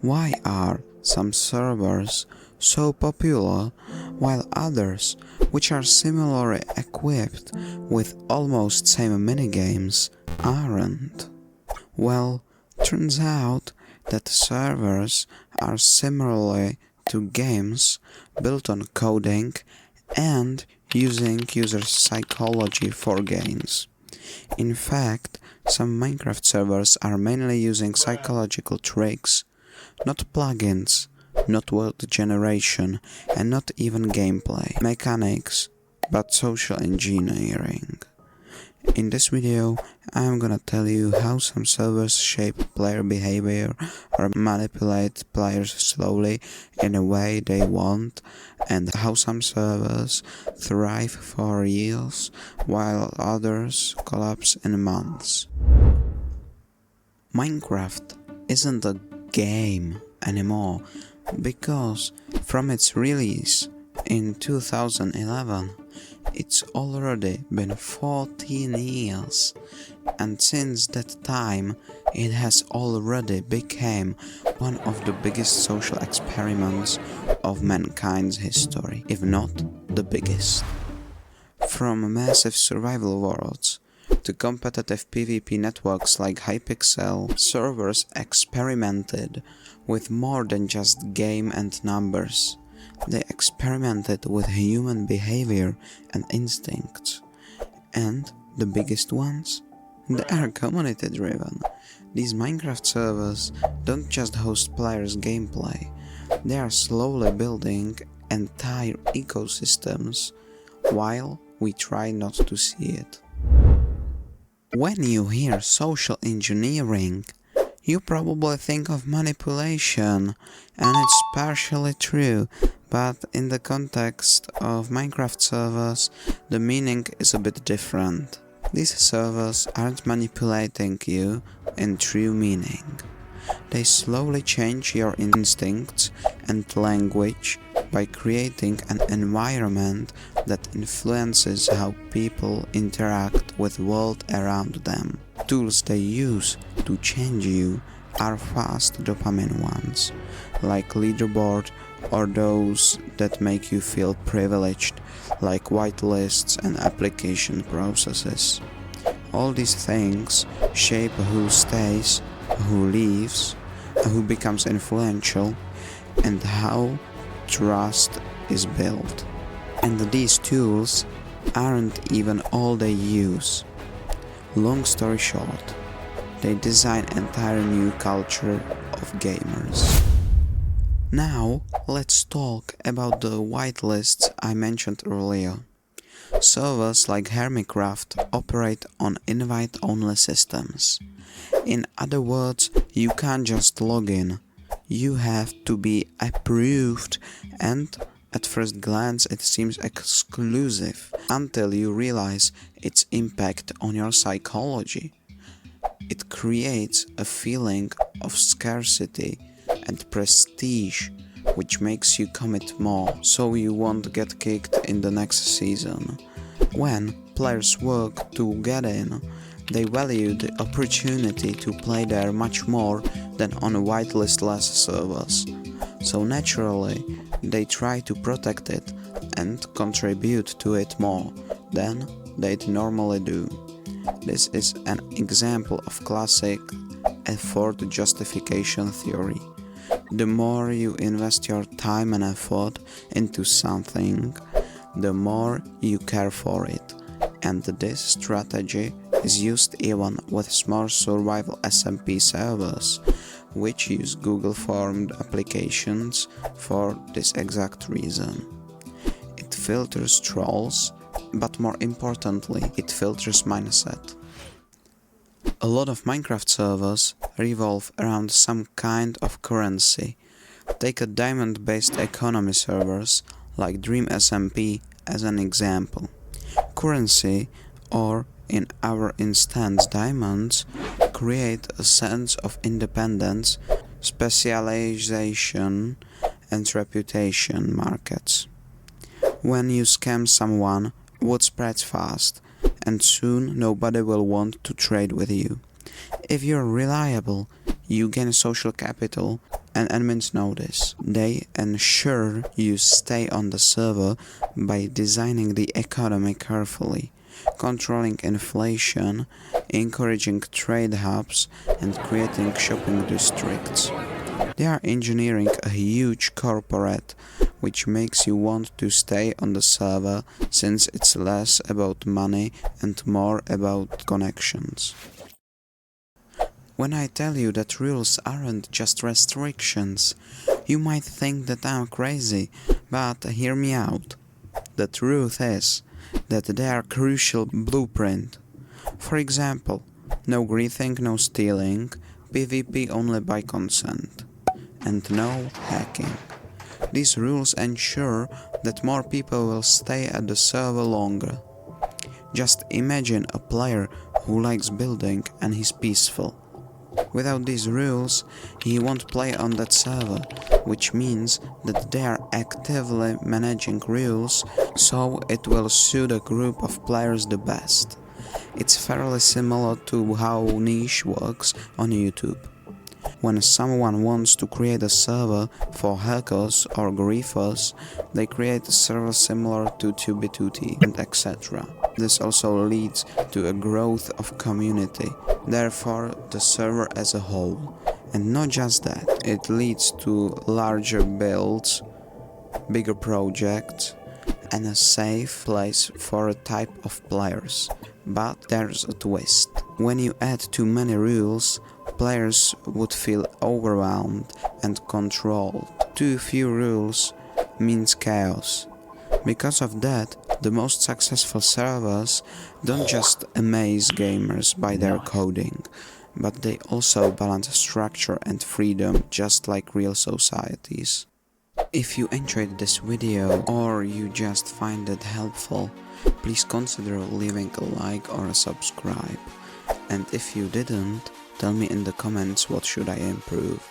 Why are some servers so popular while others, which are similarly equipped with almost same minigames, aren't? Well, turns out that servers are similarly to games built on coding and using user psychology for gains. In fact, some Minecraft servers are mainly using psychological tricks, not plugins, not world generation, and not even gameplay mechanics, but social engineering. In this video, I'm gonna tell you how some servers shape player behavior or manipulate players slowly in a way they want, and how some servers thrive for years while others collapse in months. Minecraft isn't a game anymore because from its release in 2011, it's already been 14 years, and since that time it has already become one of the biggest social experiments of mankind's history, if not the biggest. From massive survival worlds to competitive PvP networks like Hypixel, servers experimented with more than just game and numbers. They experimented with human behavior and instincts. And the biggest ones? They are community driven. These Minecraft servers don't just host players' gameplay, they are slowly building entire ecosystems, while we try not to see it. When you hear social engineering, you probably think of manipulation, and it's partially true, but in the context of Minecraft servers, the meaning is a bit different. These servers aren't manipulating you in true meaning. They slowly change your instincts and language by creating an environment that influences how people interact with the world around them. Tools they use to change you are fast dopamine ones, like leaderboard, or those that make you feel privileged, like whitelists and application processes. All these things shape who stays, who leaves, who becomes influential, and how trust is built. And these tools aren't even all they use. Long story short, they design an entire new culture of gamers. Now, let's talk about the whitelists I mentioned earlier. Servers like Hermitcraft operate on invite-only systems. In other words, you can't just log in. You have to be approved, and at first glance it seems exclusive until you realize its impact on your psychology. It creates a feeling of scarcity and prestige, which makes you commit more, so you won't get kicked in the next season. When players work to get in, they value the opportunity to play there much more than on whitelistless servers, so naturally they try to protect it and contribute to it more than they'd normally do. This is an example of classic effort justification theory. The more you invest your time and effort into something, the more you care for it, and this strategy is used even with small survival SMP servers, which use Google formed applications for this exact reason. It filters trolls, but more importantly, it filters mindset. A lot of Minecraft servers revolve around some kind of currency. Take a diamond-based economy servers like Dream SMP as an example. Currency, or in our instance diamonds, create a sense of independence, specialization, and reputation markets. When you scam someone, word spreads fast, and soon nobody will want to trade with you. If you're reliable, you gain social capital and admins know this. They ensure you stay on the server by designing the economy carefully, controlling inflation, encouraging trade hubs, and creating shopping districts. They are engineering a huge corporate, which makes you want to stay on the server since it's less about money and more about connections. When I tell you that rules aren't just restrictions, you might think that I'm crazy, but hear me out. The truth is that they are a crucial blueprint. For example, no griefing, no stealing, PvP only by consent, and no hacking. These rules ensure that more people will stay at the server longer. Just imagine a player who likes building and he's peaceful. Without these rules, he won't play on that server, which means that they are actively managing rules so it will suit a group of players the best. It's fairly similar to how niche works on YouTube. When someone wants to create a server for hackers or griefers, they create a server similar to 2b2t and etc. This also leads to a growth of community, therefore the server as a whole. And not just that, it leads to larger builds, bigger projects, and a safe place for a type of players. But there's a twist. When you add too many rules, players would feel overwhelmed and controlled. Too few rules means chaos. Because of that, the most successful servers don't just amaze gamers by their coding, but they also balance structure and freedom just like real societies. If you enjoyed this video or you just find it helpful, please consider leaving a like or a subscribe. And if you didn't, tell me in the comments what should I improve.